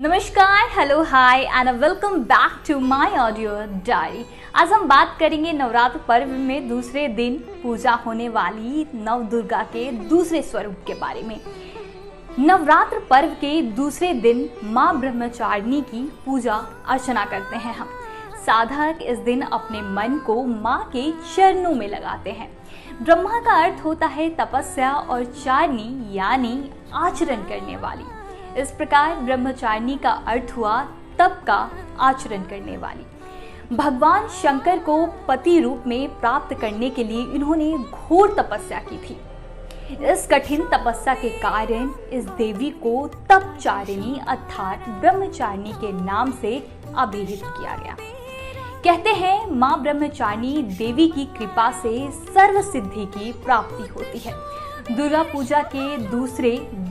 नमस्कार, hello, hi and welcome back to my audio diary. आज हम बात करेंगे नवरात्र पर्व में दूसरे दिन पूजा होने वाली नव दुर्गा के दूसरे स्वरूप के बारे में। नवरात्र पर्व के दूसरे दिन माँ ब्रह्मचारिणी की पूजा अर्चना करते हैं हम। साधक इस दिन अपने मन को माँ के चरणों में लगाते हैं। ब्रह्मा का अर्थ होता है तपस्या और चारिणी यानी आचरण करने वाली। इस प्रकार ब्रह्मचारिणी का अर्थ हुआ तप का आचरण करने वाली। भगवान शंकर को पति रूप में प्राप्त करने के लिए इन्होंने घोर तपस्या की थी। इस कठिन तपस्या के कारण इस देवी को तपचारिणी अर्थात ब्रह्मचारिणी के नाम से अभिहित किया गया। कहते हैं माँ ब्रह्मचारिणी देवी की कृपा से सर्व सिद्धि की प्राप्ति होती है। दुर्गा पूजा के दूसरे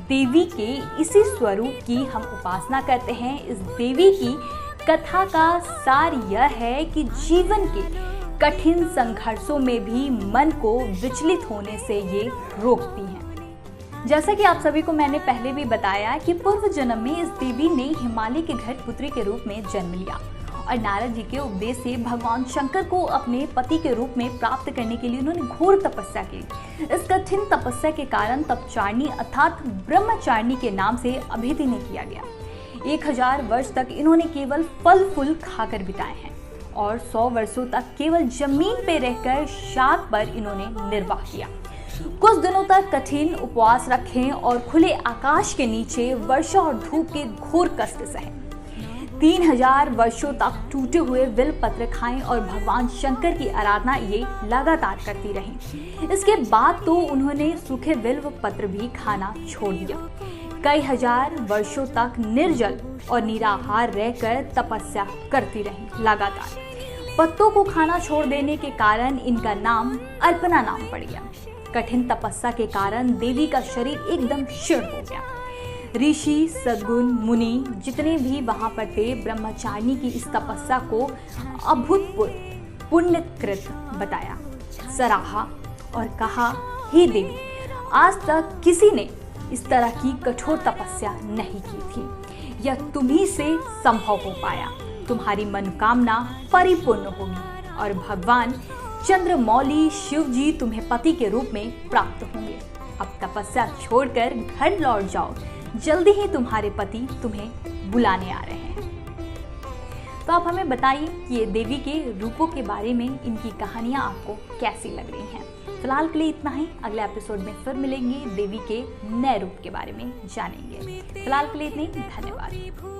देवी के इसी स्वरूप की हम उपासना करते हैं। इस देवी की कथा का सार यह है कि जीवन के कठिन संघर्षों में भी मन को विचलित होने से ये रोकती हैं। जैसा कि आप सभी को मैंने पहले भी बताया कि पूर्व जन्म में इस देवी ने हिमालय के घर पुत्री के रूप में जन्म लिया और नारद जी के उपदेश से भगवान शंकर को अपने पति के रूप में प्राप्त करने के लिए उन्होंने घोर तपस्या की। इस कठिन तपस्या के कारण तपचारिणी अर्थात ब्रह्मचारिणी के नाम से अभिहित इन्हें किया गया। 1000 वर्ष तक इन्होंने केवल फल फूल खाकर बिताए हैं और 100 वर्षों तक केवल जमीन पे रहकर शाक पर इन्होंने निर्वाह किया। कुछ दिनों तक कठिन उपवास रखे और खुले आकाश के नीचे वर्षा और धूप के घोर कष्ट सहे। 3000 वर्षों तक टूटे हुए बिल पत्र खाएं और भगवान शंकर की आराधना ये लगातार करती रहीं। इसके बाद तो उन्होंने सूखे बिल्व पत्र भी खाना छोड़ दिया। कई हजार वर्षों तक निर्जल और निराहार रहकर तपस्या करती रहीं लगातार। पत्तों को खाना छोड़ देने के कारण इनका नाम अर्पणा नाम पड़ गया। कठिन तपस्या के कारण देवी का शरीर एकदम क्षीण हो गया। ऋषि, सद्गुण, मुनि जितने भी वहां पर थे ब्रह्मचारिणी की इस तपस्या को अभूतपूर्व पुण्यकृत बताया, सराहा और कहा, हे देवी, आज तक किसी ने इस तरह की कठोर तपस्या नहीं की थी। यह तुम्ही से संभव हो पाया। तुम्हारी मनोकामना परिपूर्ण होगी और भगवान चंद्रमौली शिव जी तुम्हें पति के रूप में प्राप्त होंगे। अब तपस्या छोड़कर घर लौट जाओ, जल्दी ही तुम्हारे पति तुम्हें बुलाने आ रहे हैं। तो आप हमें बताइए कि ये देवी के रूपों के बारे में इनकी कहानियां आपको कैसी लग रही हैं। फिलहाल के लिए इतना ही। अगले एपिसोड में फिर मिलेंगे, देवी के नए रूप के बारे में जानेंगे। फिलहाल के लिए इतने ही। धन्यवाद।